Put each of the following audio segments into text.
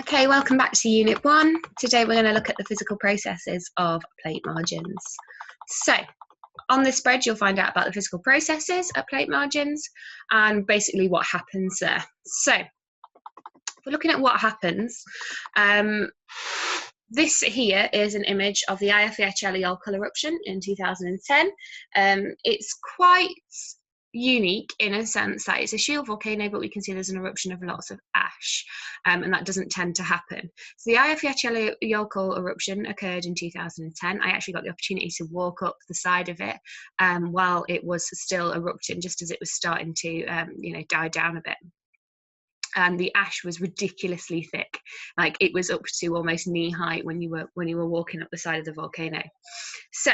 Okay, welcome back to Unit 1. Today we're going to look at the physical processes of plate margins. So, on this spread you'll find out about the physical processes at plate margins and basically what happens there. So, if we're looking at what happens, this here is an image of the Eyjafjallajökull eruption in 2010. It's quite unique in a sense that it's a shield volcano, but we can see there's an eruption of lots of ash, and that doesn't tend to happen. So the Eyjafjallajökull eruption occurred in 2010. I actually got the opportunity to walk up the side of it while it was still erupting, just as it was starting to die down a bit. And the ash was ridiculously thick, like it was up to almost knee height when you were walking up the side of the volcano. So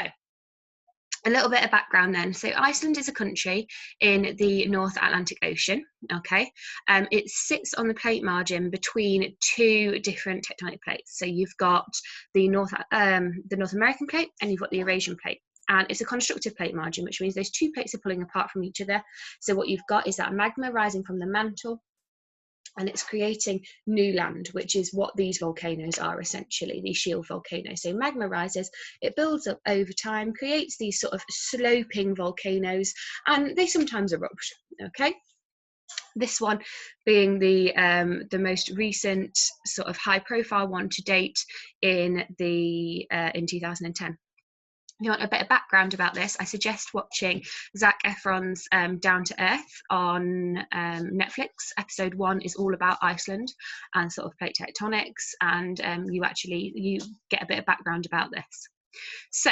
a little bit of background then. So Iceland is a country in the North Atlantic Ocean, okay? It sits on the plate margin between two different tectonic plates. So you've got the North American plate and you've got the Eurasian plate. And it's a constructive plate margin, which means those two plates are pulling apart from each other. So what you've got is that magma rising from the mantle, and it's creating new land, which is what these volcanoes are essentially, these shield volcanoes. So magma rises, it builds up over time, creates these sort of sloping volcanoes, and they sometimes erupt, okay? This one being the most recent sort of high profile one to date in 2010. If you want a bit of background about this, I suggest watching Zac Efron's Down to Earth on Netflix. Episode 1 is all about Iceland and sort of plate tectonics, and you get a bit of background about this. So,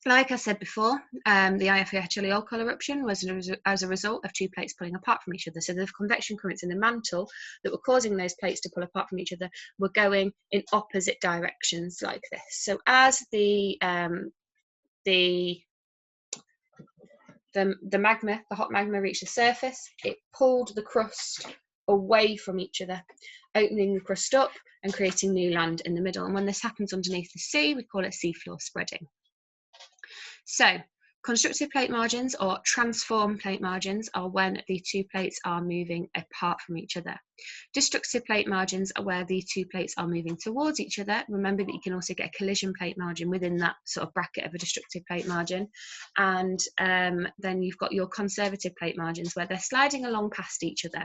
like I said before, the Eyjafjallajökull eruption was as a result of two plates pulling apart from each other. So the convection currents in the mantle that were causing those plates to pull apart from each other were going in opposite directions like this. So as the hot magma reached the surface, it pulled the crust away from each other, opening the crust up and creating new land in the middle. And when this happens underneath the sea, we call it seafloor spreading. So, constructive plate margins or transform plate margins are when the two plates are moving apart from each other. Destructive plate margins are where the two plates are moving towards each other. Remember that you can also get a collision plate margin within that sort of bracket of a destructive plate margin. And then you've got your conservative plate margins where they're sliding along past each other.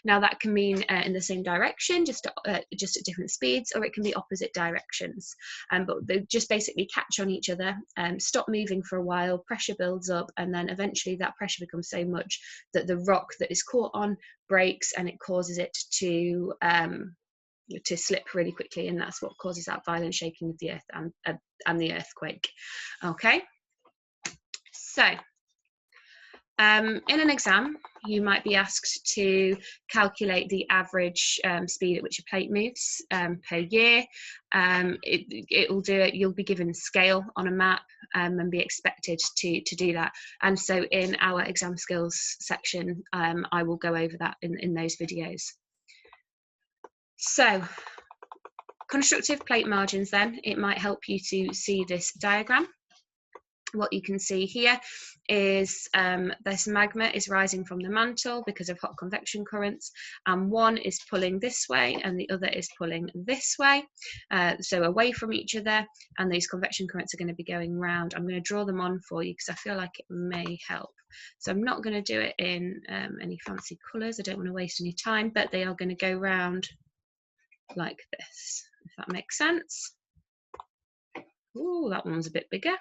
Now that can mean in the same direction, just at different speeds, or it can be opposite directions. But they just basically catch on each other, stop moving for a while, pressure builds up, and then eventually that pressure becomes so much that the rock that is caught on breaks, and it causes it to slip really quickly, and that's what causes that violent shaking of the earth and the earthquake. Okay, so in an exam you might be asked to calculate the average speed at which a plate moves per year. It'll do it. You'll be given scale on a map and be expected to do that. And so in our exam skills section, I will go over that in those videos. So, constructive plate margins then, it might help you to see this diagram. What you can see here is this magma is rising from the mantle because of hot convection currents, and one is pulling this way and the other is pulling this way, so away from each other, and these convection currents are going to be going round. I'm going to draw them on for you because I feel like it may help. So I'm not going to do it in any fancy colours, I don't want to waste any time, but they are going to go round like this, if that makes sense. Ooh, that one's a bit bigger.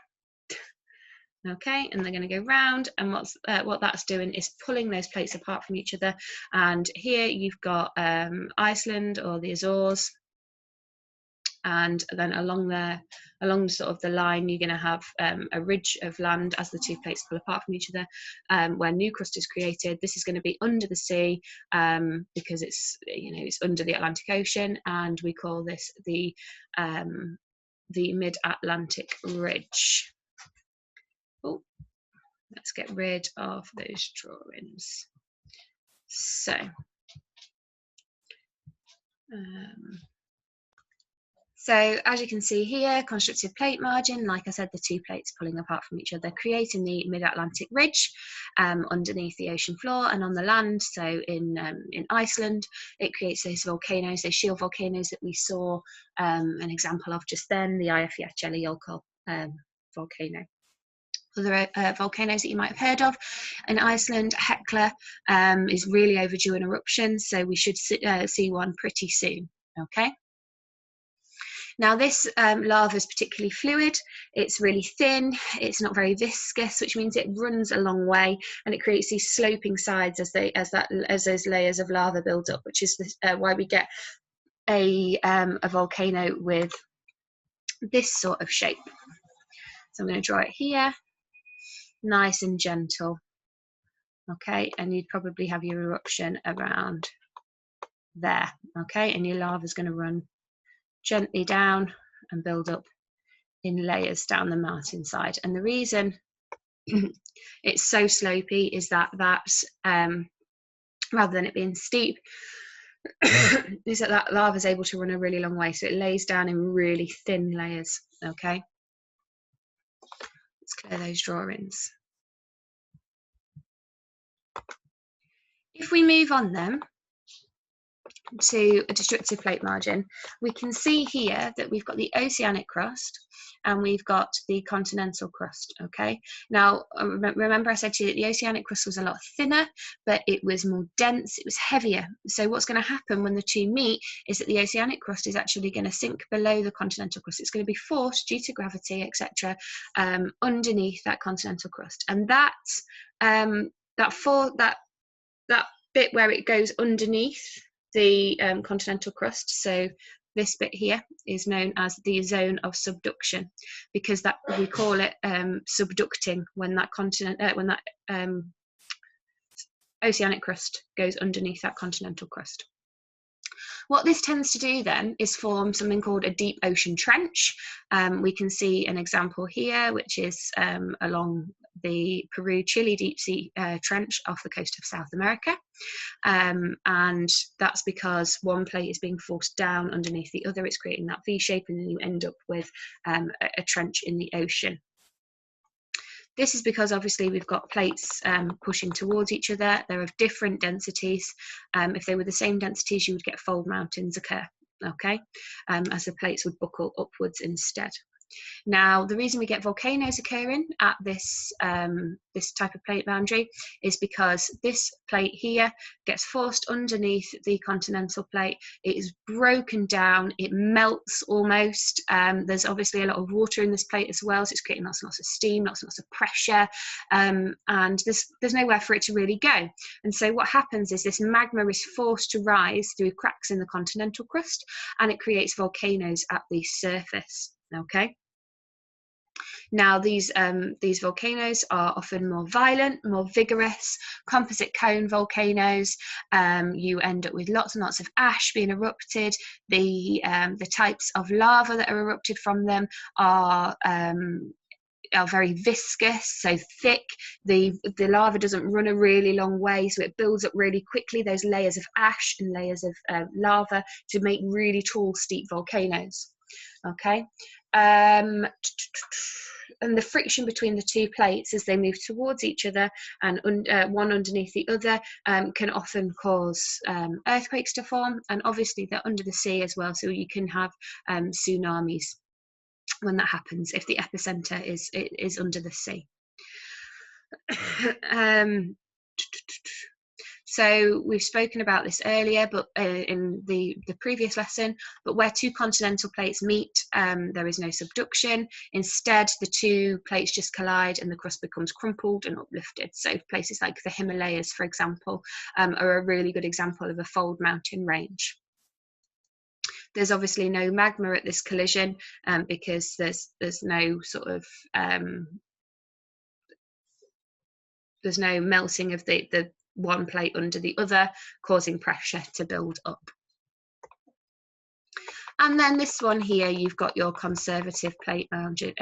Okay, and they're going to go round, and what that's doing is pulling those plates apart from each other. And here you've got Iceland or the Azores, and then along sort of the line you're going to have a ridge of land as the two plates pull apart from each other, where new crust is created. This is going to be under the sea because it's under the Atlantic Ocean, and we call this the Mid-Atlantic Ridge. Oh, let's get rid of those drawings. So, So as you can see here, constructive plate margin, like I said, the two plates pulling apart from each other, creating the mid-Atlantic ridge underneath the ocean floor and on the land. So in Iceland, it creates those volcanoes, those shield volcanoes that we saw an example of just then, the Eyjafjallajökull volcano. Other volcanoes that you might have heard of in Iceland, Hekla is really overdue an eruption, so we should see one pretty soon. Okay. Now this lava is particularly fluid, it's really thin, it's not very viscous, which means it runs a long way and it creates these sloping sides as those layers of lava build up, which is why we get a volcano with this sort of shape. So I'm going to draw it here, nice and gentle. Okay, and you'd probably have your eruption around there. Okay, and your lava is going to run gently down and build up in layers down the mountainside. And the reason it's so slopey is that rather than it being steep, is that lava is able to run a really long way, so it lays down in really thin layers. Okay, let's clear those drawings. If we move on then to a destructive plate margin, we can see here that we've got the oceanic crust and we've got the continental crust. Okay, now remember I said to you that the oceanic crust was a lot thinner, but it was more dense, it was heavier. So what's going to happen when the two meet is that the oceanic crust is actually going to sink below the continental crust. It's going to be forced due to gravity, etc., underneath that continental crust, and that bit where it goes underneath the continental crust, so this bit here is known as the zone of subduction, because that we call it subducting when that oceanic crust goes underneath that continental crust. What this tends to do then is form something called a deep ocean trench. We can see an example here, which is along the Peru-Chile deep sea trench off the coast of South America. And that's because one plate is being forced down underneath the other. It's creating that V shape, and then you end up with a trench in the ocean. This is because obviously we've got plates pushing towards each other. They're of different densities. If they were the same densities, you would get fold mountains occur, okay, as the plates would buckle upwards instead. Now, the reason we get volcanoes occurring at this this type of plate boundary is because this plate here gets forced underneath the continental plate. It is broken down, it melts almost. There's obviously a lot of water in this plate as well, so it's creating lots and lots of steam, lots and lots of pressure, and there's nowhere for it to really go. And so what happens is this magma is forced to rise through cracks in the continental crust, and it creates volcanoes at the surface. Okay. Now, these volcanoes are often more violent, more vigorous, composite cone volcanoes. You end up with lots and lots of ash being erupted. The types of lava that are erupted from them are very viscous, so thick. The lava doesn't run a really long way, so it builds up really quickly, those layers of ash and layers of lava, to make really tall, steep volcanoes. Okay. And the friction between the two plates as they move towards each other and one underneath the other can often cause earthquakes to form, and obviously they're under the sea as well, so you can have tsunamis when that happens if the epicenter is under the sea. So we've spoken about this earlier, but in the previous lesson, but where two continental plates meet, there is no subduction. Instead, the two plates just collide and the crust becomes crumpled and uplifted. So places like the Himalayas, for example, are a really good example of a fold mountain range. There's obviously no magma at this collision because there's no sort of there's no melting of the one plate under the other, causing pressure to build up. And then this one here, you've got your conservative plate margin,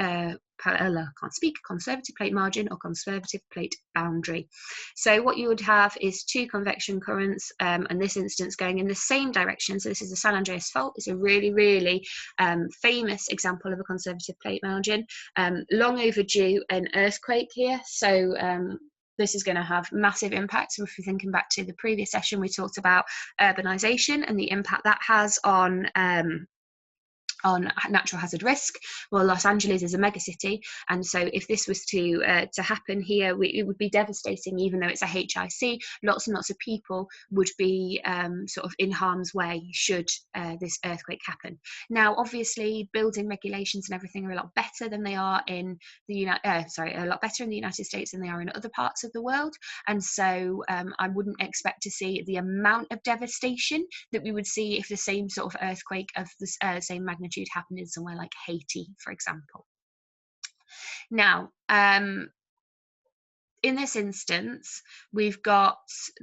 conservative plate margin or conservative plate boundary. So what you would have is two convection currents, and this instance going in the same direction. So this is the San Andreas Fault. It's a really, really famous example of a conservative plate margin. Long overdue an earthquake here. So this is going to have massive impacts. If we're thinking back to the previous session, we talked about urbanization and the impact that has on natural hazard risk. Well, Los Angeles is a megacity, and so if this was to happen here, it would be devastating. Even though it's a HIC, lots and lots of people would be sort of in harm's way should this earthquake happen. Now, obviously, building regulations and everything are a lot better than they are in the a lot better in the United States than they are in other parts of the world, and so I wouldn't expect to see the amount of devastation that we would see if the same sort of earthquake of the same magnitude happened in somewhere like Haiti, for example. Now, in this instance, we've got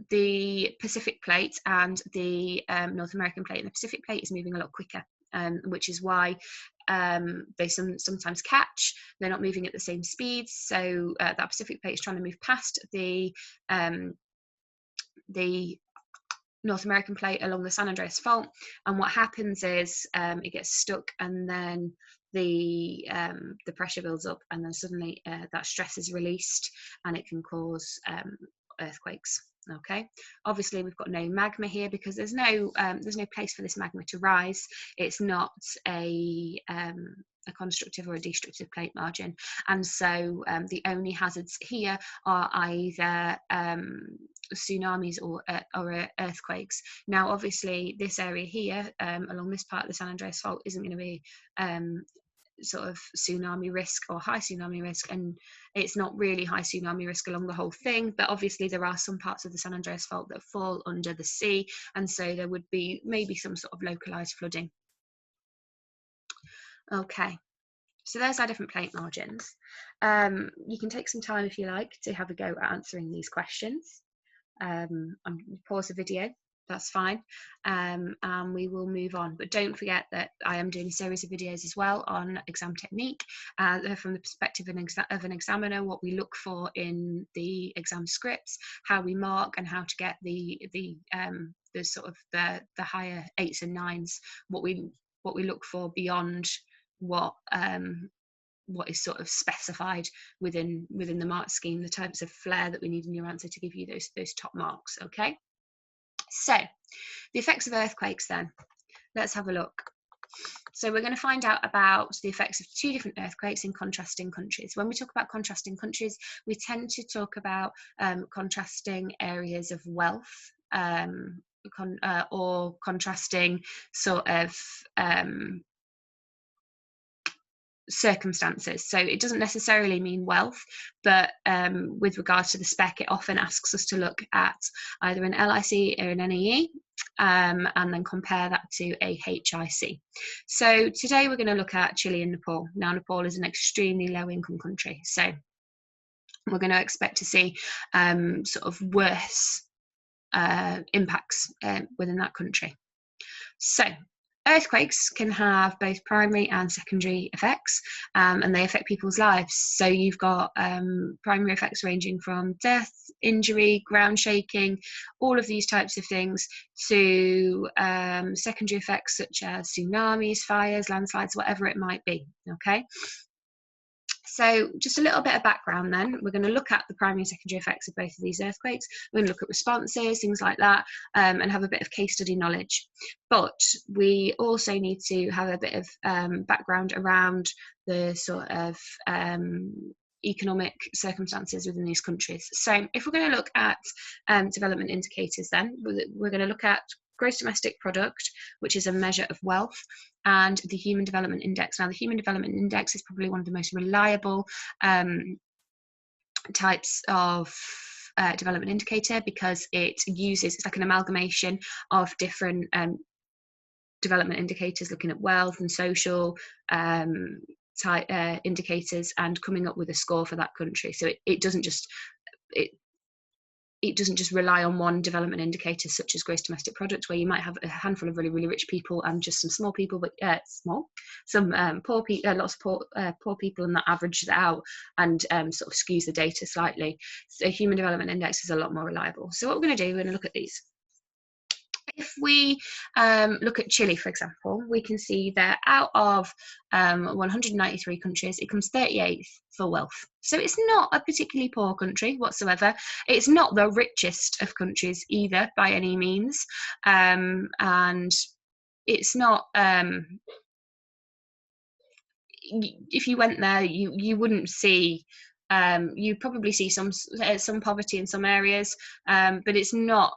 the Pacific plate and the North American plate, and the Pacific plate is moving a lot quicker, which is why they sometimes catch. They're not moving at the same speed, so that Pacific plate is trying to move past the North American plate along the San Andreas Fault, and what happens is it gets stuck, and then the pressure builds up, and then suddenly that stress is released, and it can cause earthquakes. Okay, obviously we've got no magma here because there's no place for this magma to rise. It's not a constructive or a destructive plate margin, and so the only hazards here are either tsunamis or earthquakes. Now, obviously, this area here along this part of the San Andreas Fault isn't going to be sort of tsunami risk or high tsunami risk, and it's not really high tsunami risk along the whole thing, but obviously there are some parts of the San Andreas Fault that fall under the sea, and so there would be maybe some sort of localized flooding. Okay, so there's our different plate margins. You can take some time if you like to have a go at answering these questions. I'm going to pause the video, that's fine, and we will move on. But don't forget that I am doing a series of videos as well on exam technique from the perspective of an examiner, what we look for in the exam scripts, how we mark, and how to get the sort of the higher 8s and 9s, what we look for beyond what is sort of specified within the mark scheme, the types of flair that we need in your answer to give you those top marks. Okay, so the effects of earthquakes then, let's have a look. So we're going to find out about the effects of two different earthquakes in contrasting countries. When we talk about contrasting countries, we tend to talk about contrasting areas of wealth, or contrasting sort of circumstances. So it doesn't necessarily mean wealth, but with regards to the spec, it often asks us to look at either an LIC or an NAE, and then compare that to a HIC. So today we're going to look at Chile and Nepal. Now, Nepal is an extremely low income country, so we're going to expect to see sort of worse impacts within that country. So earthquakes can have both primary and secondary effects, and they affect people's lives. So you've got primary effects ranging from death, injury, ground shaking, all of these types of things, to secondary effects such as tsunamis, fires, landslides, whatever it might be. Okay. So just a little bit of background then. We're going to look at the primary and secondary effects of both of these earthquakes. We're going to look at responses, things like that, and have a bit of case study knowledge. But we also need to have a bit of background around the sort of economic circumstances within these countries. So if we're going to look at development indicators then, we're going to look at gross domestic product, which is a measure of wealth, and the Human Development Index. Now, the Human Development Index is probably one of the most reliable types of development indicator, because it's like an amalgamation of different development indicators looking at wealth and social indicators and coming up with a score for that country. So it doesn't just it doesn't just rely on one development indicator such as gross domestic product, where you might have a handful of really, really rich people and just some small people, but some poor people, lots of poor people, and that averages it out and sort of skews the data slightly. So Human Development Index is a lot more reliable. So what we're going to do, we're going to look at these. If we look at Chile, for example, we can see that out of 193 countries, it comes 38th for wealth. So it's not a particularly poor country whatsoever. It's not the richest of countries either, by any means. And it's not, if you went there, you wouldn't see, you probably see some poverty in some areas, but it's not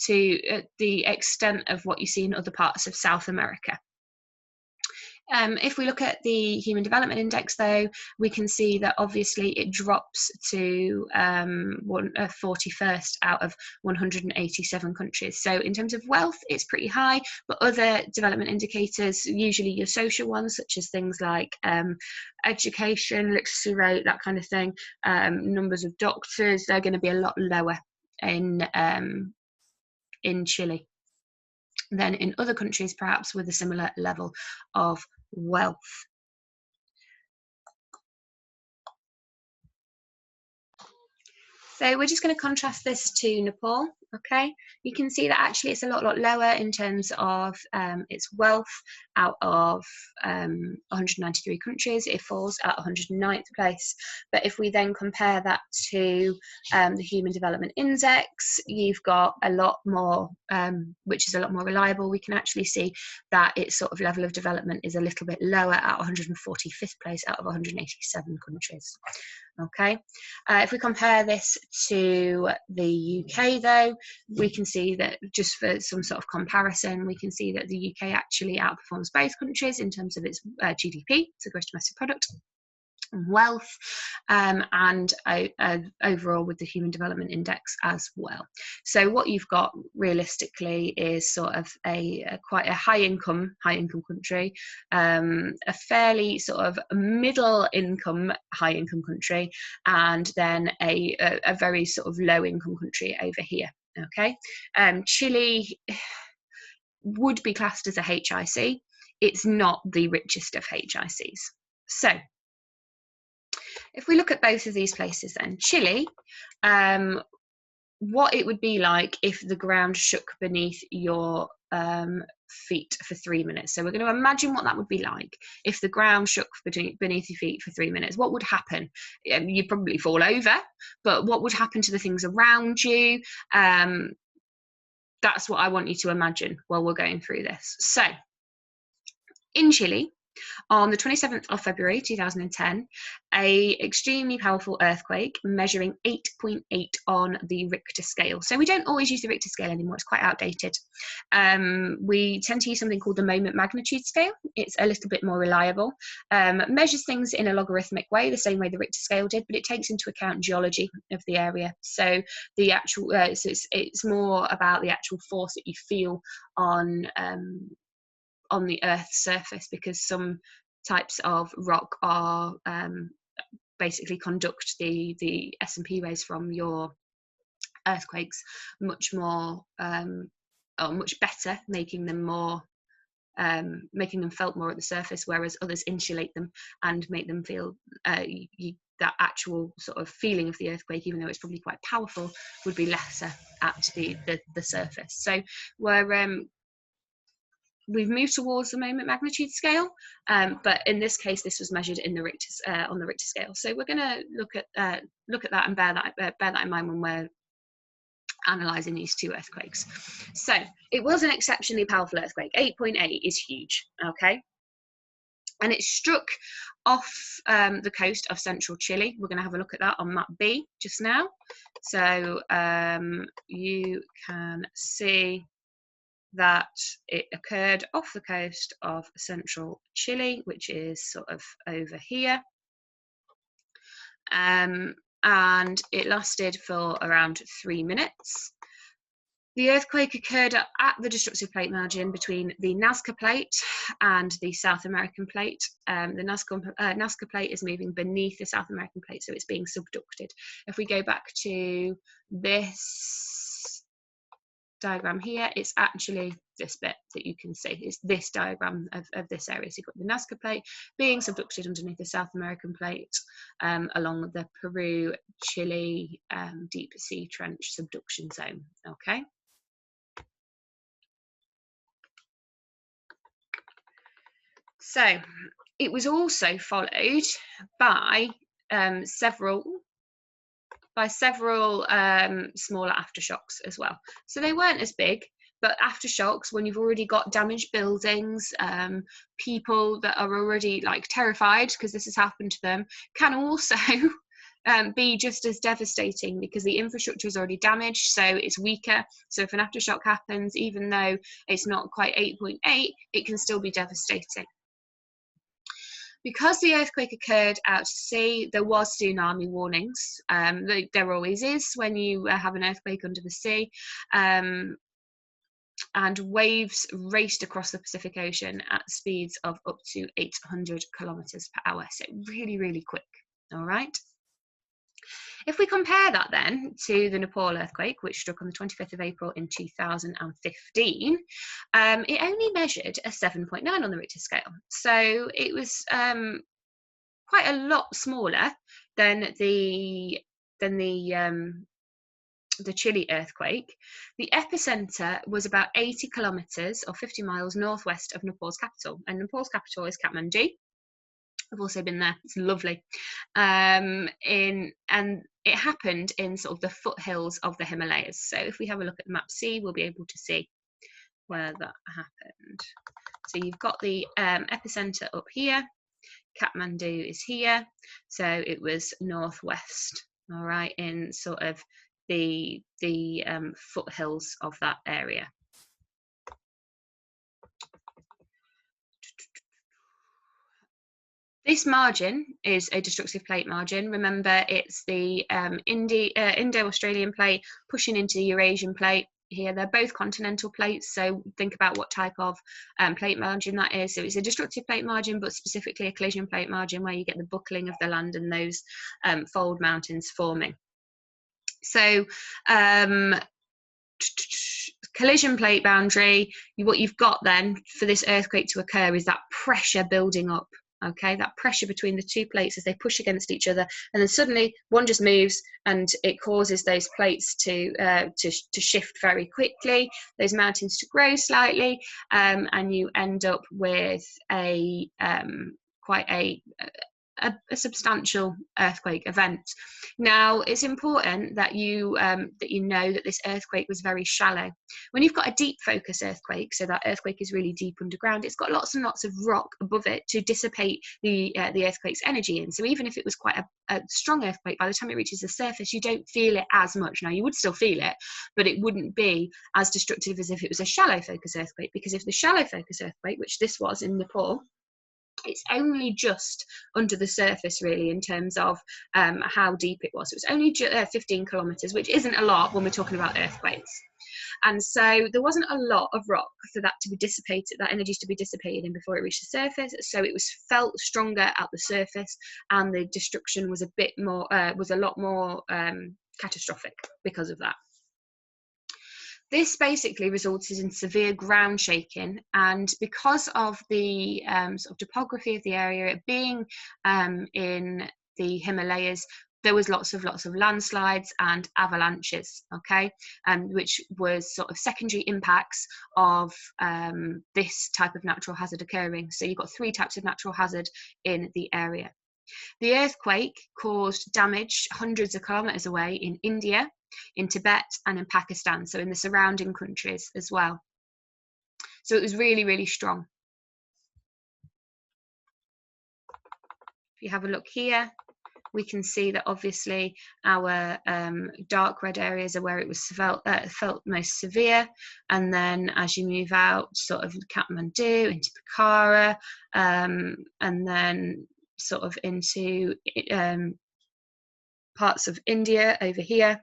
to the extent of what you see in other parts of South America. If we look at the Human Development Index, though, we can see that obviously it drops to 41st out of 187 countries. So in terms of wealth, it's pretty high, but other development indicators, usually your social ones, such as things like education, literacy rate, that kind of thing, numbers of doctors, they're going to be a lot lower in Chile than in other countries, perhaps with a similar level of wealth. So we're just going to contrast this to Nepal. Okay, you can see that actually it's a lot lower in terms of its wealth. Out of 193 countries, it falls at 109th place. But if we then compare that to the Human Development Index, you've got a lot more, which is a lot more reliable. We can actually see that its sort of level of development is a little bit lower at 145th place out of 187 countries. Okay, if we compare this to the UK, though, we can see that, just for some sort of comparison, we can see that the UK actually outperforms both countries in terms of its GDP, so gross domestic product, and wealth, and overall with the Human Development Index as well. So what you've got realistically is sort of quite a high income country, a fairly sort of middle income high income country, and then a very sort of low income country over here. Okay, Chile would be classed as a HIC. It's not the richest of HICs. So if we look at both of these places, then Chile, what it would be like if the ground shook beneath your feet for 3 minutes. So we're going to imagine what that would be like if the ground shook beneath your feet for 3 minutes. What would happen? You'd probably fall over, but what would happen to the things around you? That's what I want you to imagine while we're going through this. So in Chile, on the 27th of February 2010, an extremely powerful earthquake measuring 8.8 on the Richter scale. So we don't always use the Richter scale anymore, it's quite outdated. We tend to use something called the moment magnitude scale. It's a little bit more reliable, measures things in a logarithmic way, the same way the Richter scale did, but it takes into account geology of the area. So the actual, so it's more about the actual force that you feel on the Earth's surface, because some types of rock are basically conduct the S&P rays from your earthquakes much more or much better, making them felt more at the surface, whereas others insulate them and make them feel that actual sort of feeling of the earthquake, even though it's probably quite powerful, would be lesser at the surface. So we've moved towards the moment magnitude scale, but in this case, this was measured in the on the Richter scale. So we're going to look at that and bear that in mind when we're analysing these two earthquakes. So it was an exceptionally powerful earthquake. 8.8 is huge, okay? And it struck off the coast of central Chile. We're going to have a look at that on map B just now. So you can see that it occurred off the coast of central Chile, which is sort of over here. And it lasted for around 3 minutes. The earthquake occurred at the destructive plate margin between the Nazca Plate and the South American Plate. The Nazca Plate is moving beneath the South American Plate, so it's being subducted. If we go back to this diagram here, it's actually this bit that you can see. It's this diagram of this area. So you've got the Nazca Plate being subducted underneath the South American Plate along the Peru-Chile deep sea trench subduction zone. Okay. So it was also followed by several smaller aftershocks as well. So they weren't as big, but aftershocks, when you've already got damaged buildings, people that are already like terrified because this has happened to them, can also be just as devastating because the infrastructure is already damaged, so it's weaker. So if an aftershock happens, even though it's not quite 8.8, it can still be devastating. Because the earthquake occurred out to sea, there was tsunami warnings. There always is when you have an earthquake under the sea. And waves raced across the Pacific Ocean at speeds of up to 800 kilometers per hour. So really, really quick. All right. If we compare that then to the Nepal earthquake, which struck on the 25th of April in 2015, it only measured a 7.9 on the Richter scale. So it was quite a lot smaller than the Chile earthquake. The epicenter was about 80 kilometers or 50 miles northwest of Nepal's capital, and Nepal's capital is Kathmandu. I've also been there. It's lovely. And it happened in sort of the foothills of the Himalayas. So if we have a look at the map C, we'll be able to see where that happened. So you've got the epicenter up here. Kathmandu is here. So it was northwest, all right, in sort of the foothills of that area. This margin is a destructive plate margin. Remember, it's the Indo-Australian plate pushing into the Eurasian plate. Here, they're both continental plates, so think about what type of plate margin that is. So it's a destructive plate margin, but specifically a collision plate margin where you get the buckling of the land and those fold mountains forming. So collision plate boundary, what you've got then for this earthquake to occur is that pressure building up. Okay, that pressure between the two plates as they push against each other, and then suddenly one just moves and it causes those plates to shift very quickly, those mountains to grow slightly, and you end up with a quite a substantial earthquake event. Now, it's important that you know that this earthquake was very shallow. When you've got a deep focus earthquake, so that earthquake is really deep underground, it's got lots and lots of rock above it to dissipate the earthquake's energy in. So even if it was quite a strong earthquake, by the time it reaches the surface, you don't feel it as much. Now, you would still feel it, but it wouldn't be as destructive as if it was a shallow focus earthquake, because if the shallow focus earthquake, which this was in Nepal, it's only just under the surface really in terms of how deep it was. It was only 15 kilometers, which isn't a lot when we're talking about earthquakes. And so there wasn't a lot of rock for that to be dissipated, that energy to be dissipated in before it reached the surface. So it was felt stronger at the surface, and the destruction was a lot more catastrophic because of that. This basically resulted in severe ground shaking, and because of the sort of topography of the area, it being in the Himalayas, there was lots of landslides and avalanches, okay, which was sort of secondary impacts of this type of natural hazard occurring. So you've got three types of natural hazard in the area. The earthquake caused damage hundreds of kilometers away in India, in Tibet, and in Pakistan, so in the surrounding countries as well. So it was really, really strong. If you have a look here, we can see that obviously our dark red areas are where it was felt most severe, and then as you move out sort of Kathmandu into Pokhara, and then sort of into parts of India over here,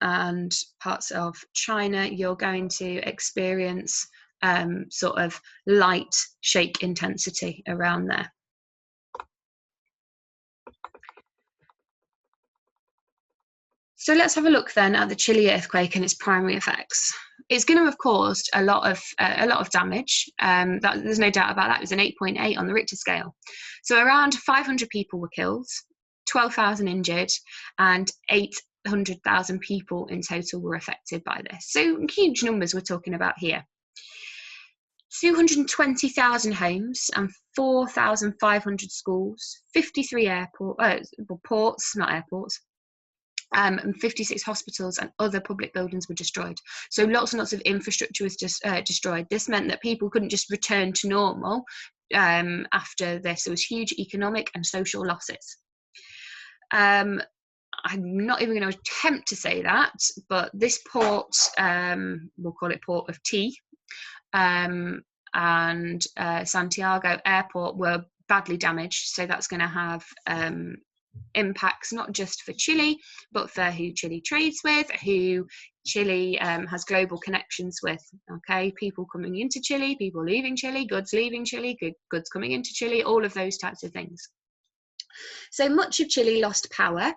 and parts of China, you're going to experience sort of light shake intensity around there. So let's have a look then at the Chile earthquake and its primary effects. It's going to have caused a lot of damage. There's no doubt about that. It was an 8.8 on the Richter scale. So around 500 people were killed, 12,000 injured, and 800,000 people in total were affected by this. So huge numbers we're talking about here. 220,000 homes and 4,500 schools, 53 ports, not airports, and 56 hospitals and other public buildings were destroyed. So lots and lots of infrastructure was just destroyed. This meant that people couldn't just return to normal after this. There was huge economic and social losses. I'm not even going to attempt to say that, but this port, we'll call it Port of Tea, and Santiago Airport were badly damaged. So that's going to have impacts not just for Chile, but for who Chile trades with, who Chile has global connections with. Okay, people coming into Chile, people leaving Chile, goods leaving Chile, goods coming into Chile, all of those types of things. So much of Chile lost power,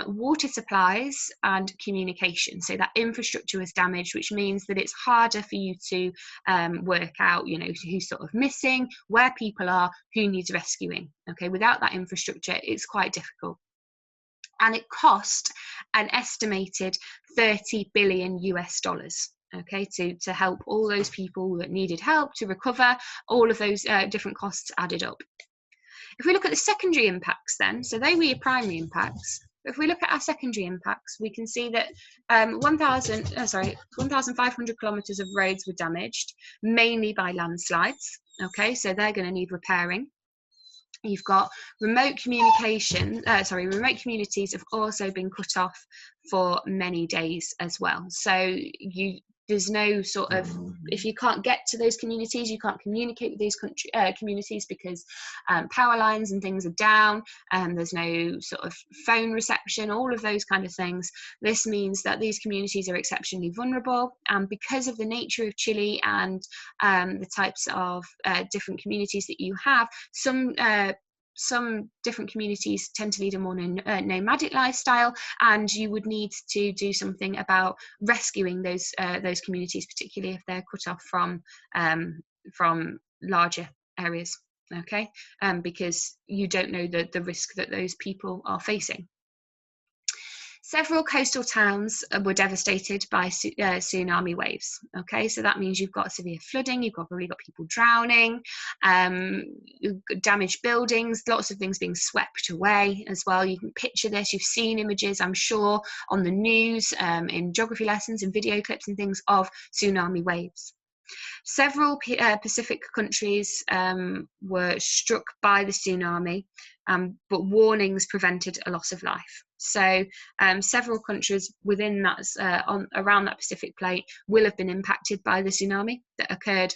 water supplies and communication. So that infrastructure was damaged, which means that it's harder for you to work out, you know, who's sort of missing, where people are, who needs rescuing. Okay, without that infrastructure, it's quite difficult. And it cost an estimated $30 billion US. Okay, to help all those people that needed help to recover. All of those different costs added up. If we look at the secondary impacts then, so they were your primary impacts. If we look at our secondary impacts, we can see that 1,500 kilometres of roads were damaged, mainly by landslides. Okay, so they're going to need repairing. You've got remote communities have also been cut off for many days as well. So there's no sort of, if you can't get to those communities, you can't communicate with these communities because power lines and things are down, and there's no sort of phone reception, all of those kind of things. This means that these communities are exceptionally vulnerable, and because of the nature of Chile and the types of different communities that you have, some different communities tend to lead a more nomadic lifestyle, and you would need to do something about rescuing those communities, particularly if they're cut off from larger areas. Okay, because you don't know the risk that those people are facing. Several coastal towns were devastated by tsunami waves. Okay, so that means you've got severe flooding, you've probably got people drowning, damaged buildings, lots of things being swept away as well. You can picture this, you've seen images, I'm sure, on the news, in geography lessons and video clips and things of tsunami waves. Several Pacific countries were struck by the tsunami, but warnings prevented a loss of life. So several countries within that, around that Pacific plate, will have been impacted by the tsunami that occurred,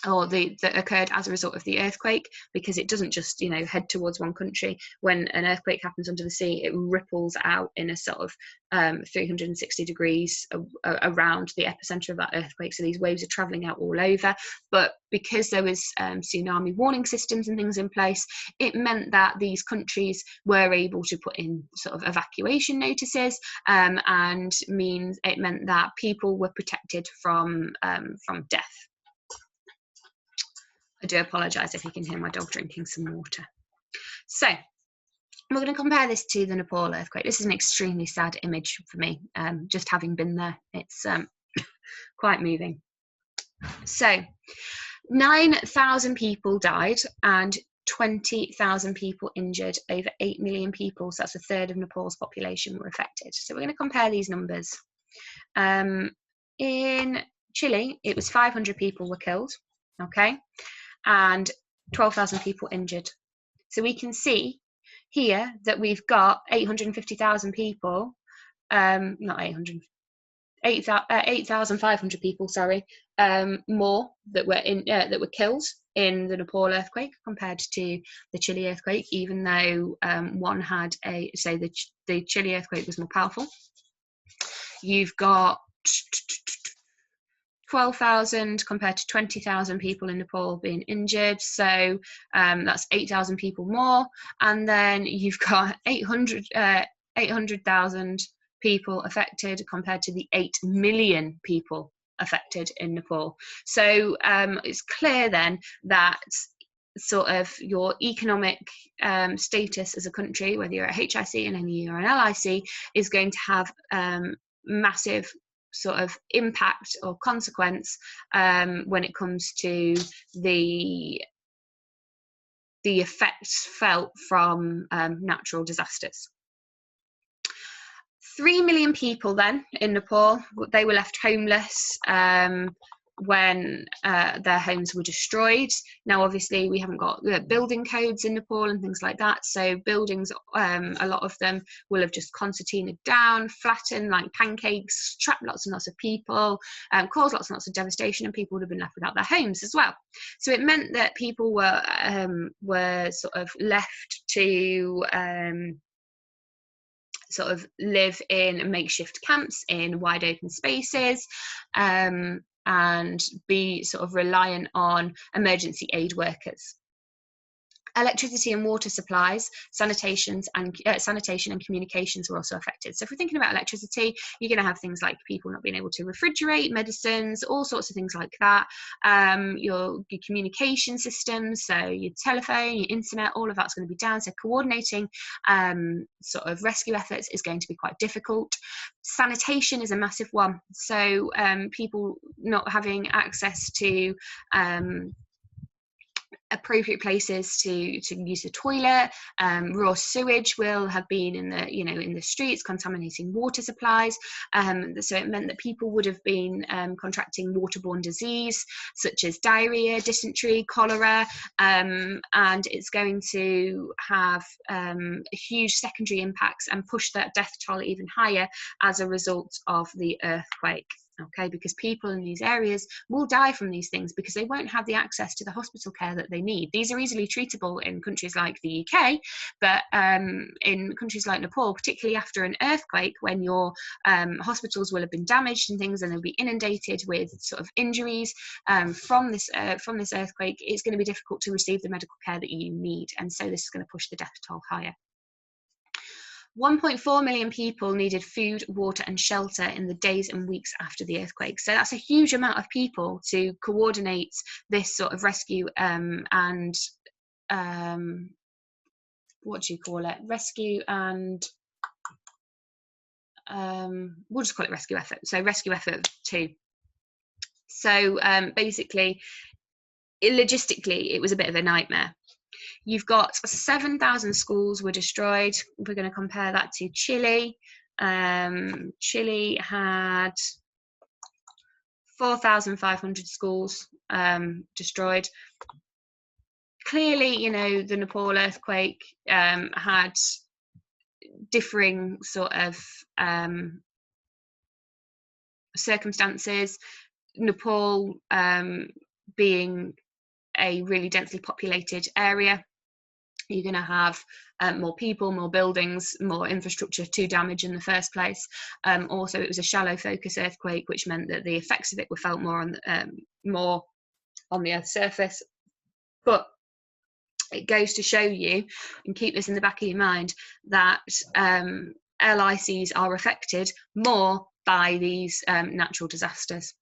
or that occurred as a result of the earthquake, because it doesn't just, you know, head towards one country. When an earthquake happens under the sea, it ripples out in a sort of 360 degrees around the epicenter of that earthquake. So these waves are traveling out all over. But because there was tsunami warning systems and things in place, it meant that these countries were able to put in sort of evacuation notices, and it meant that people were protected from death. I do apologise if you can hear my dog drinking some water. So we're going to compare this to the Nepal earthquake. This is an extremely sad image for me, just having been there. It's quite moving. So 9,000 people died and 20,000 people injured. Over 8 million people, so that's a third of Nepal's population, were affected. So we're going to compare these numbers. In Chile, it was 500 people were killed, okay, and 12,000 people injured. So we can see here that we've got 850,000 people, not 800, 8,500 people, sorry, more that were killed in the Nepal earthquake compared to the Chile earthquake, even though one had the Chile earthquake was more powerful. you've got 12,000 compared to 20,000 people in Nepal being injured, so that's 8,000 people more. And then you've got 800,000 people affected compared to the 8 million people affected in Nepal. So it's clear then that sort of your economic status as a country, whether you're a HIC, an NE or an LIC, is going to have massive sort of impact or consequence when it comes to the effects felt from natural disasters. 3 million people then in Nepal, they were left homeless when their homes were destroyed. Now, obviously, we haven't got building codes in Nepal and things like that, so buildings, a lot of them will have just concertinaed down, flattened like pancakes, trapped lots and lots of people, caused lots and lots of devastation, and people would have been left without their homes as well. So it meant that people were sort of left to sort of live in makeshift camps in wide open spaces, and be sort of reliant on emergency aid workers. Electricity and water supplies, sanitation and communications were also affected. So if we're thinking about electricity, you're going to have things like people not being able to refrigerate, medicines, all sorts of things like that. Your communication systems, so your telephone, your internet, all of that's going to be down. So coordinating sort of rescue efforts is going to be quite difficult. Sanitation is a massive one. So people not having access to appropriate places to use the toilet. Raw sewage will have been in the streets, contaminating water supplies. So it meant that people would have been contracting waterborne disease such as diarrhea, dysentery, cholera, and it's going to have huge secondary impacts and push that death toll even higher as a result of the earthquake. Okay, because people in these areas will die from these things because they won't have the access to the hospital care that they need. These are easily treatable in countries like the UK, but in countries like Nepal, particularly after an earthquake, when your hospitals will have been damaged and things, and they'll be inundated with sort of injuries from this earthquake, it's going to be difficult to receive the medical care that you need, and so this is going to push the death toll higher. 1.4 million people needed food, water and shelter in the days and weeks after the earthquake. So that's a huge amount of people to coordinate this sort of rescue and what do you call it? Rescue and we'll just call it rescue effort. So rescue effort 2. So basically, logistically, it was a bit of a nightmare. You've got 7,000 schools were destroyed. We're going to compare that to Chile. Chile had 4,500 schools destroyed. Clearly, the Nepal earthquake had differing sort of circumstances. Nepal being a really densely populated area, you're going to have more people, more buildings, more infrastructure to damage in the first place. Also, it was a shallow focus earthquake, which meant that the effects of it were felt more on the Earth's surface. But it goes to show you, and keep this in the back of your mind, that LICs are affected more by these natural disasters.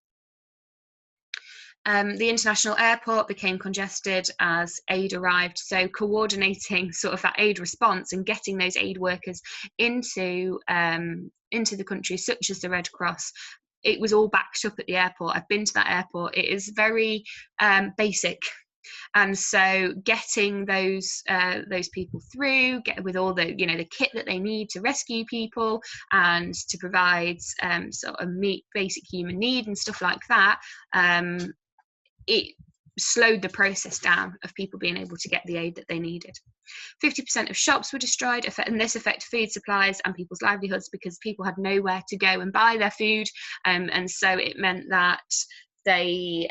The international airport became congested as aid arrived, so coordinating sort of that aid response and getting those aid workers into the country, such as the Red Cross, it was all backed up at the airport. I've been to that airport. It is very basic. And so getting those people through, with all the the kit that they need to rescue people and to provide sort of meet basic human need and stuff like that, it slowed the process down of people being able to get the aid that they needed. 50% of shops were destroyed, and this affected food supplies and people's livelihoods because people had nowhere to go and buy their food, and so it meant that they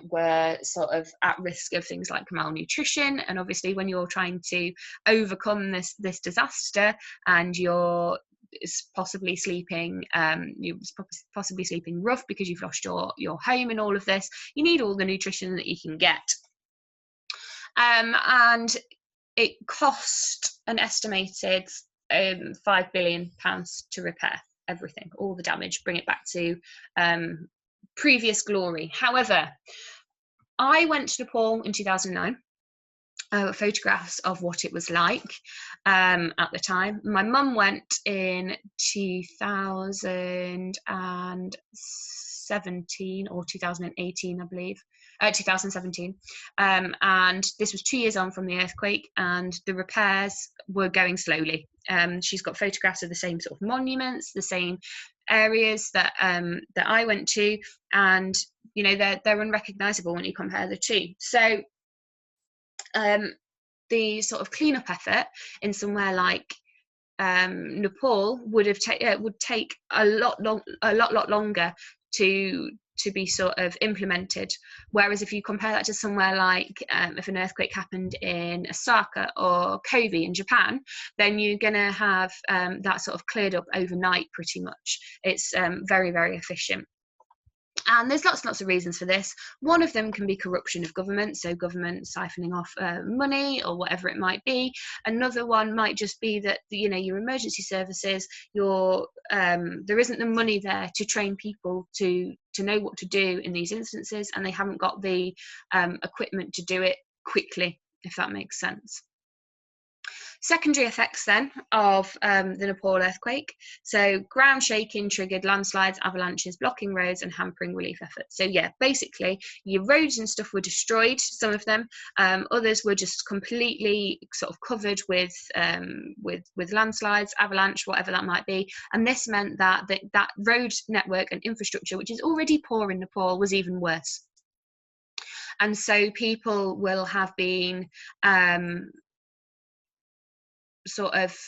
were sort of at risk of things like malnutrition. And obviously, when you're trying to overcome this disaster and you're is possibly sleeping, you're possibly sleeping rough because you've lost your home and all of this. You need all the nutrition that you can get. And it cost an estimated £5 billion to repair everything, all the damage, bring it back to previous glory. However, I went to Nepal in 2009. Photographs of what it was like at the time. My mum went in 2017 or 2018, I believe. 2017, and this was 2 years on from the earthquake, and the repairs were going slowly. She's got photographs of the same sort of monuments, the same areas that that I went to, and you know, they're unrecognisable when you compare the two. So the sort of cleanup effort in somewhere like Nepal would take a lot longer to be sort of implemented. Whereas if you compare that to somewhere like if an earthquake happened in Osaka or Kobe in Japan, then you're going to have that sort of cleared up overnight pretty much. It's very, very efficient. And there's lots and lots of reasons for this. One of them can be corruption of government, so government siphoning off money or whatever it might be. Another one might just be that, you know, your emergency services, there isn't the money there to train people to know what to do in these instances, and they haven't got the equipment to do it quickly, if that makes sense. Secondary effects then of the Nepal earthquake. So ground shaking triggered landslides, avalanches, blocking roads and hampering relief efforts. So yeah, basically your roads and stuff were destroyed, some of them. Others were just completely sort of covered with landslides, avalanche, whatever that might be. And this meant that that road network and infrastructure, which is already poor in Nepal, was even worse. And so people will have been sort of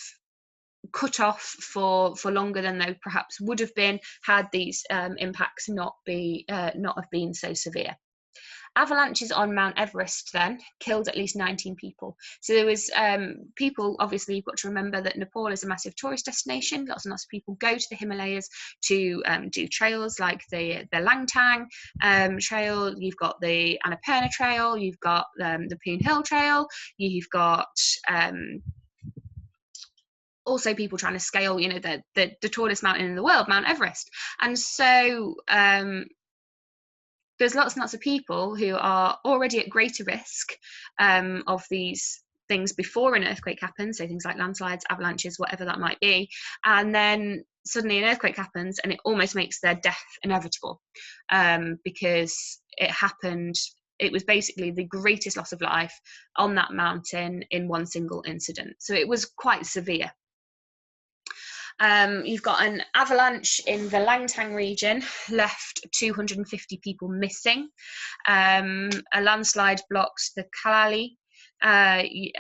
cut off for longer than they perhaps would have been had these impacts not have been so severe. Avalanches on Mount Everest then killed at least 19 people. So there was people, obviously you've got to remember that Nepal is a massive tourist destination. Lots and lots of people go to the Himalayas to do trails like the Langtang trail, you've got the Annapurna trail, you've got the Poon Hill trail, you've got also people trying to scale, you know, the tallest mountain in the world, Mount Everest. And so there's lots and lots of people who are already at greater risk of these things before an earthquake happens, so things like landslides, avalanches, whatever that might be, and then suddenly an earthquake happens and it almost makes their death inevitable because it was basically the greatest loss of life on that mountain in one single incident. So it was quite severe. You've got an avalanche in the Langtang region, left 250 people missing. A landslide blocks the Kali, I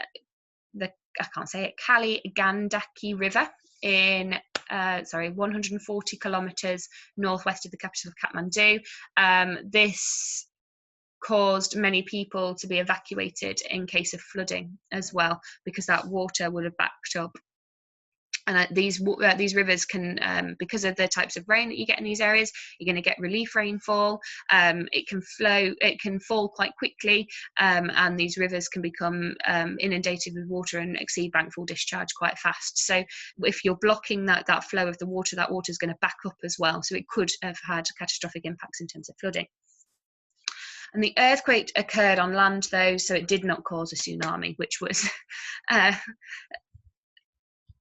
can't say it, Kali Gandaki River in 140 kilometers northwest of the capital of Kathmandu. This caused many people to be evacuated in case of flooding as well, because that water would have backed up. And these rivers can, because of the types of rain that you get in these areas, you're going to get relief rainfall. It can fall quite quickly, and these rivers can become inundated with water and exceed bank full discharge quite fast. So if you're blocking that flow of the water, that water is going to back up as well. So it could have had catastrophic impacts in terms of flooding. And the earthquake occurred on land though, so it did not cause a tsunami, which was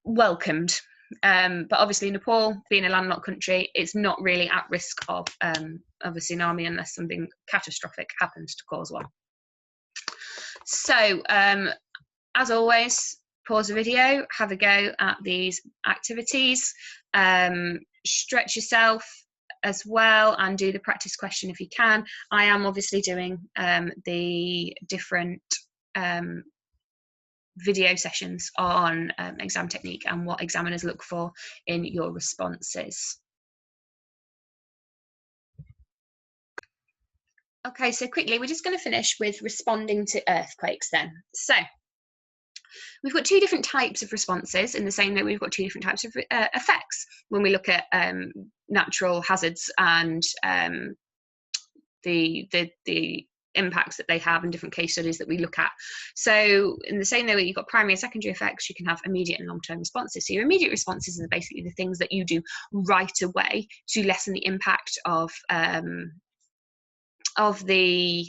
welcomed. But obviously Nepal, being a landlocked country, it's not really at risk of a tsunami unless something catastrophic happens to cause one. So as always, pause the video, have a go at these activities, stretch yourself as well and do the practice question if you can. I am obviously doing the different video sessions on exam technique and what examiners look for in your responses. Okay, so quickly, we're just going to finish with responding to earthquakes then. So We've got two different types of responses in the same way we've got two different types of effects when we look at natural hazards and the impacts that they have in different case studies that we look at. So in the same way that you've got primary and secondary effects, you can have immediate and long-term responses. So your immediate responses are basically the things that you do right away to lessen the impact of the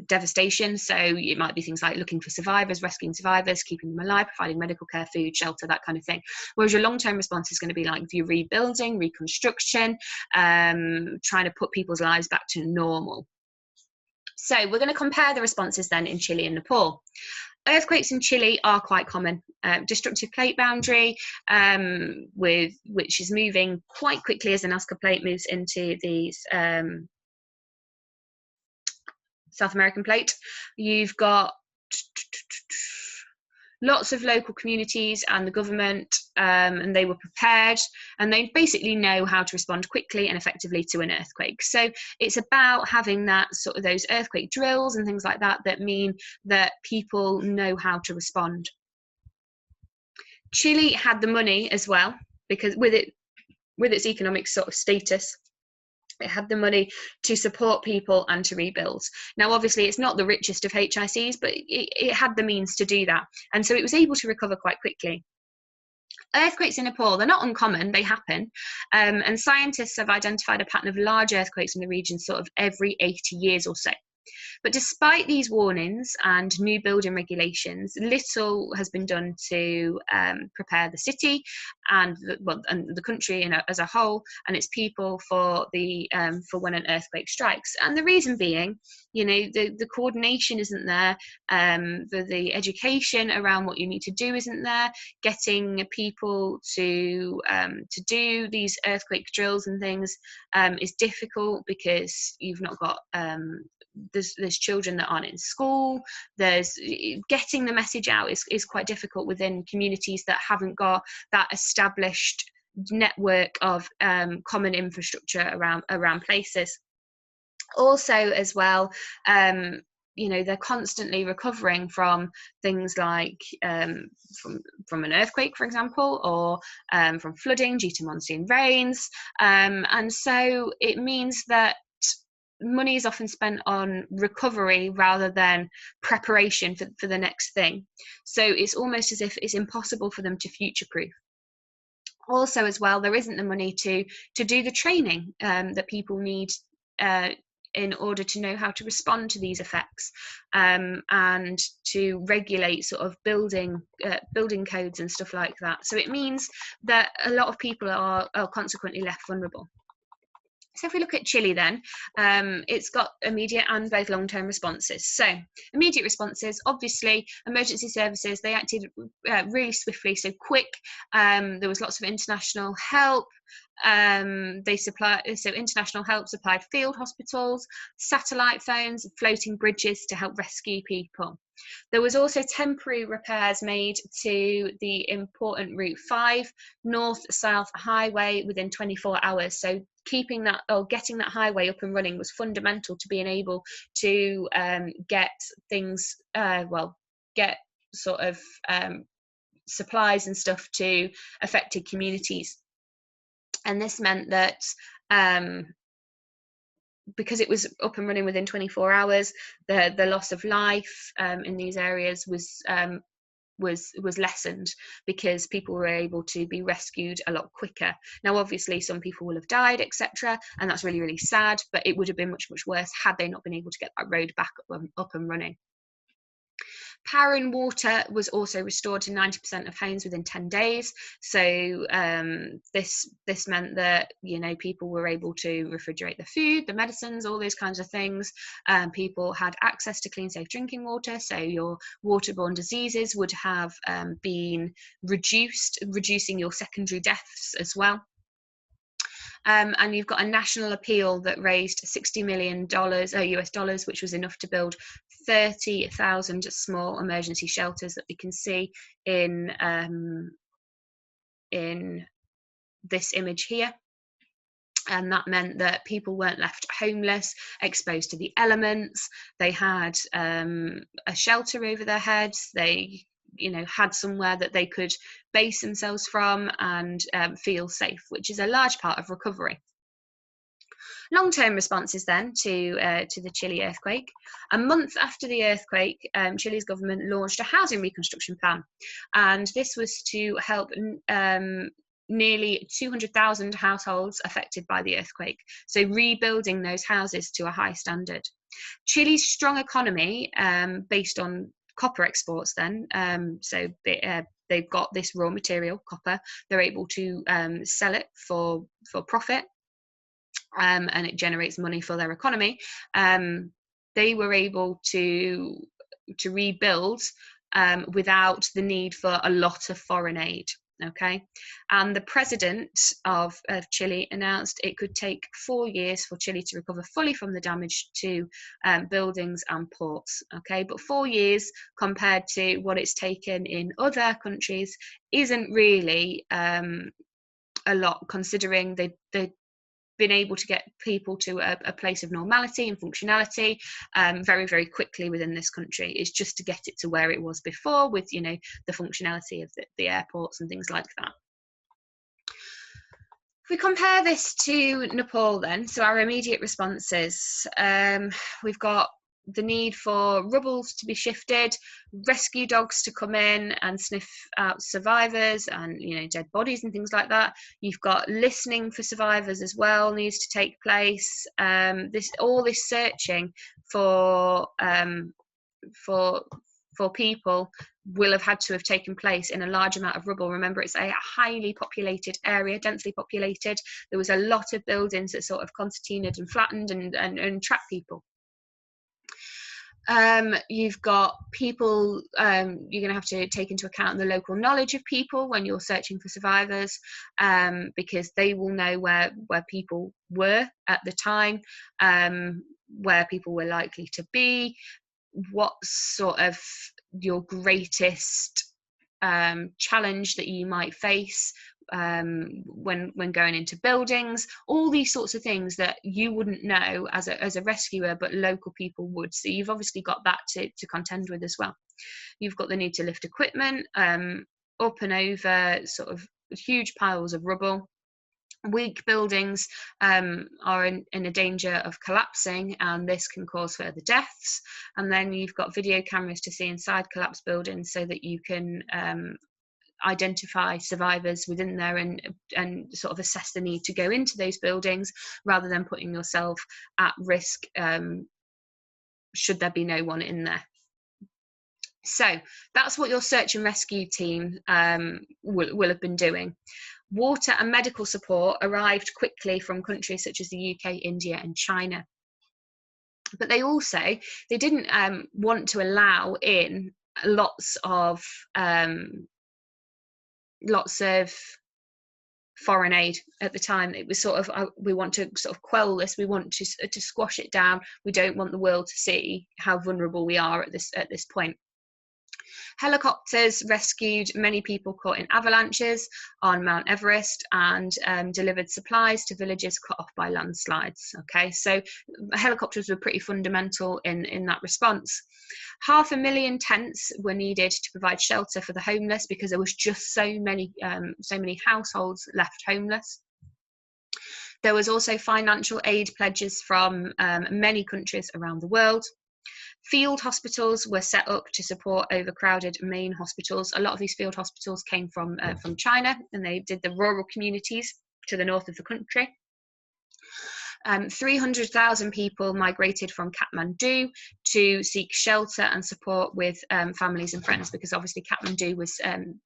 devastation. So it might be things like looking for survivors, rescuing survivors, keeping them alive, providing medical care, food, shelter, that kind of thing. Whereas your long-term response is going to be like your rebuilding, reconstruction, trying to put people's lives back to normal. So we're going to compare the responses then in Chile and Nepal. Earthquakes in Chile are quite common. Destructive plate boundary, which is moving quite quickly as the Nazca plate moves into these South American plate. You've got lots of local communities and the government, and they were prepared, and they basically know how to respond quickly and effectively to an earthquake. So it's about having that sort of those earthquake drills and things like that that mean that people know how to respond. Chile had the money as well, because with its economic sort of status, it had the money to support people and to rebuild. Now, obviously, it's not the richest of HICs, but it had the means to do that. And so it was able to recover quite quickly. Earthquakes in Nepal, they're not uncommon, they happen. And scientists have identified a pattern of large earthquakes in the region sort of every 80 years or so. But despite these warnings and new building regulations, little has been done to prepare the city and the country as a whole and its people for when an earthquake strikes. And the reason being, the coordination isn't there, the education around what you need to do isn't there. Getting people to do these earthquake drills and things is difficult because you've not got there's children that aren't in school. There's getting the message out is quite difficult within communities that haven't got that established network of common infrastructure around places. Also, as well, they're constantly recovering from things like from an earthquake, for example, or from flooding due to monsoon rains, and so it means that money is often spent on recovery rather than preparation for the next thing. So it's almost as if it's impossible for them to future-proof. Also, as well, there isn't the money to do the training that people need in order to know how to respond to these effects, and to regulate sort of building codes and stuff like that. So it means that a lot of people are consequently left vulnerable. So if we look at Chile then, it's got immediate and both long-term responses. So immediate responses, obviously, emergency services, they acted really swiftly, so quick. There was lots of international help. International help supplied field hospitals, satellite phones, floating bridges to help rescue people. There was also temporary repairs made to the important Route 5 north-south highway within 24 hours. So keeping that or getting that highway up and running was fundamental to being able to get things, get sort of supplies and stuff to affected communities. And this meant that because it was up and running within 24 hours, the loss of life in these areas was lessened because people were able to be rescued a lot quicker. Now, obviously, some people will have died, etc., and that's really, really sad, but it would have been much, much worse had they not been able to get that road back up and running. Power and water was also restored to 90% of homes within 10 days. So this meant that people were able to refrigerate the food, the medicines, all those kinds of things. People had access to clean, safe drinking water. So your waterborne diseases would have been reducing your secondary deaths as well. And you've got a national appeal that raised $60 million US dollars, which was enough to build 30,000 small emergency shelters that we can see in this image here. And that meant that people weren't left homeless, exposed to the elements. They had a shelter over their heads. They had somewhere that they could base themselves from and feel safe, which is a large part of recovery. Long-term responses then to the Chile earthquake. A month after the earthquake, Chile's government launched a housing reconstruction plan, and this was to help nearly 200,000 households affected by the earthquake, so rebuilding those houses to a high standard. Chile's strong economy, based on copper exports then, so they've got this raw material, copper, they're able to sell it for profit, and it generates money for their economy. They were able to rebuild without the need for a lot of foreign aid. Okay, and the president of Chile announced it could take 4 years for Chile to recover fully from the damage to buildings and ports. Okay, but 4 years compared to what it's taken in other countries isn't really a lot, considering they've been able to get people to a place of normality and functionality very, very quickly within this country. It's just to get it to where it was before, with the functionality of the airports and things like that. If we compare this to Nepal then, so our immediate responses, we've got the need for rubbles to be shifted, rescue dogs to come in and sniff out survivors and dead bodies and things like that. You've got listening for survivors as well needs to take place. All this searching for people will have had to have taken place in a large amount of rubble. Remember, it's a highly populated area, densely populated. There was a lot of buildings that sort of concertinaed and flattened and trapped people. You've got people, you're going to have to take into account the local knowledge of people when you're searching for survivors, because they will know where people were at the time, where people were likely to be, what sort of your greatest challenge that you might face when going into buildings, all these sorts of things that you wouldn't know as a rescuer, but local people would. So you've obviously got that to contend with as well. You've got the need to lift equipment up and over sort of huge piles of rubble. Weak buildings are in a danger of collapsing, and this can cause further deaths. And then you've got video cameras to see inside collapsed buildings so that you can identify survivors within there and sort of assess the need to go into those buildings, rather than putting yourself at risk should there be no one in there. So that's what your search and rescue team will have been doing. Water and medical support arrived quickly from countries such as the UK, India and China. But they didn't want to allow in lots of foreign aid at the time. It was sort of, we want to sort of quell this, we want to squash it down. We don't want the world to see how vulnerable we are at this point. Helicopters rescued many people caught in avalanches on Mount Everest and delivered supplies to villages cut off by landslides. Okay, so helicopters were pretty fundamental in that response. 500,000 tents were needed to provide shelter for the homeless, because there was just so many households left homeless. There was also financial aid pledges from many countries around the world. Field hospitals were set up to support overcrowded main hospitals. A lot of these field hospitals came from China, and they did the rural communities to the north of the country. 300,000 people migrated from Kathmandu to seek shelter and support with families and friends, because obviously Kathmandu was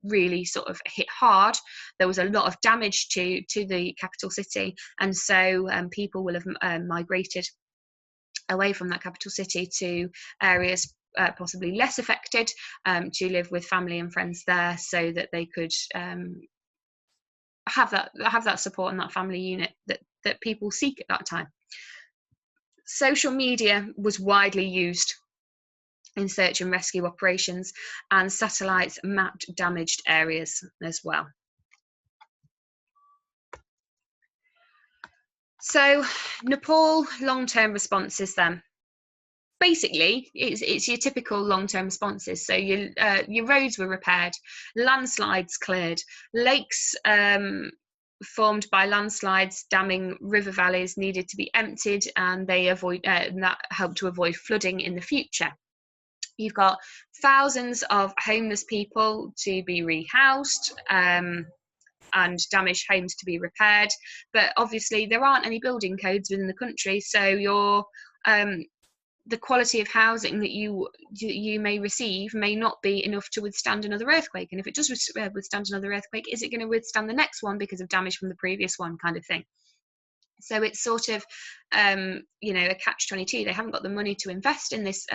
really sort of hit hard. There was a lot of damage to the capital city, and so people will have migrated away from that capital city to areas possibly less affected, to live with family and friends there, so that they could have that support and that family unit that people seek at that time. Social media was widely used in search and rescue operations, and satellites mapped damaged areas as well. So Nepal long-term responses then. basically, it's your typical long-term responses. So your roads were repaired, landslides cleared, lakes formed by landslides damming river valleys needed to be emptied, and and that helped to avoid flooding in the future. You've got thousands of homeless people to be rehoused, and damaged homes to be repaired. But obviously there aren't any building codes within the country, so the quality of housing that you may receive may not be enough to withstand another earthquake. And if it does withstand another earthquake, is it going to withstand the next one because of damage from the previous one, kind of thing? So it's sort of, you know, a catch-22. They haven't got the money to invest in this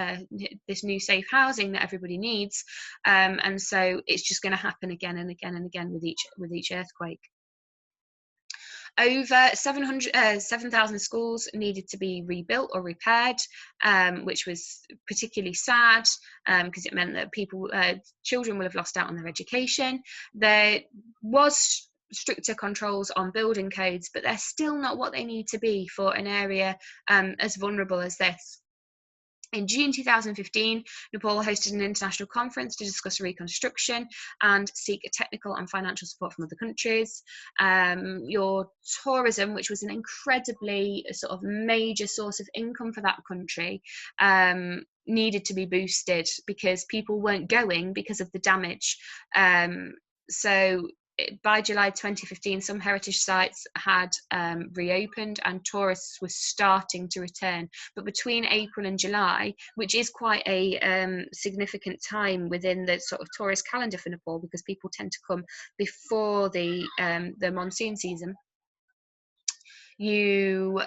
new safe housing that everybody needs, and so it's just going to happen again and again and again with each earthquake. Over 7,000 schools needed to be rebuilt or repaired, which was particularly sad because it meant that children will have lost out on their education. There was stricter controls on building codes, but they're still not what they need to be for an area as vulnerable as this. In June 2015, Nepal hosted an international conference to discuss reconstruction and seek technical and financial support from other countries. Your tourism, which was an incredibly sort of major source of income for that country, needed to be boosted because people weren't going because of the damage. So by July 2015, some heritage sites had reopened and tourists were starting to return. But between April and July, which is quite a significant time within the sort of tourist calendar for Nepal, because people tend to come before the monsoon season, you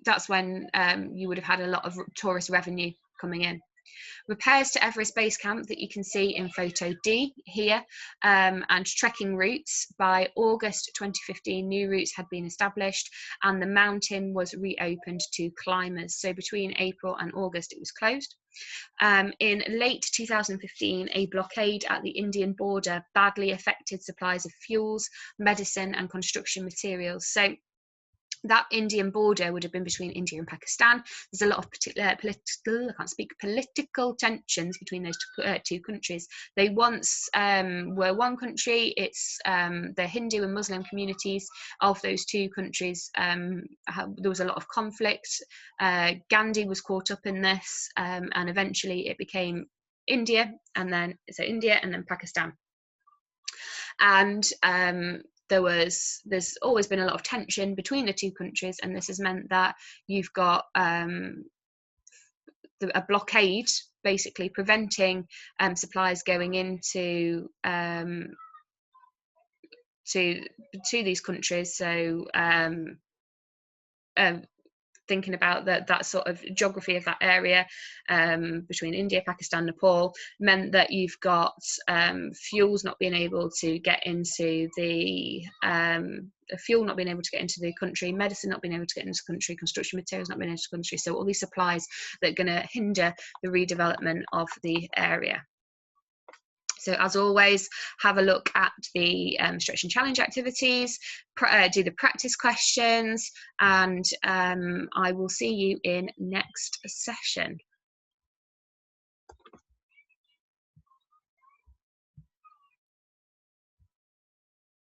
that's when you would have had a lot of tourist revenue coming in. Repairs to Everest Base Camp that you can see in photo D here, and trekking routes. By August 2015, new routes had been established and the mountain was reopened to climbers. So between April and August it was closed. In late 2015, a blockade at the Indian border badly affected supplies of fuels, medicine and construction materials. So that Indian border would have been between India and Pakistan. There's a lot of political tensions between those two countries. They once were one country. It's the Hindu and Muslim communities of those two countries. There was a lot of conflict. Gandhi was caught up in this, and eventually it became India, and then Pakistan. And there's always been a lot of tension between the two countries, and this has meant that you've got a blockade basically preventing supplies going into to these countries. So thinking about that sort of geography of that area between India, Pakistan, Nepal, meant that you've got fuels not being able to get into the fuel not being able to get into the country, medicine not being able to get into the country, construction materials not being into the country. So all these supplies that are going to hinder the redevelopment of the area. So as always, have a look at the stretch and challenge activities, do the practice questions, and I will see you in next session.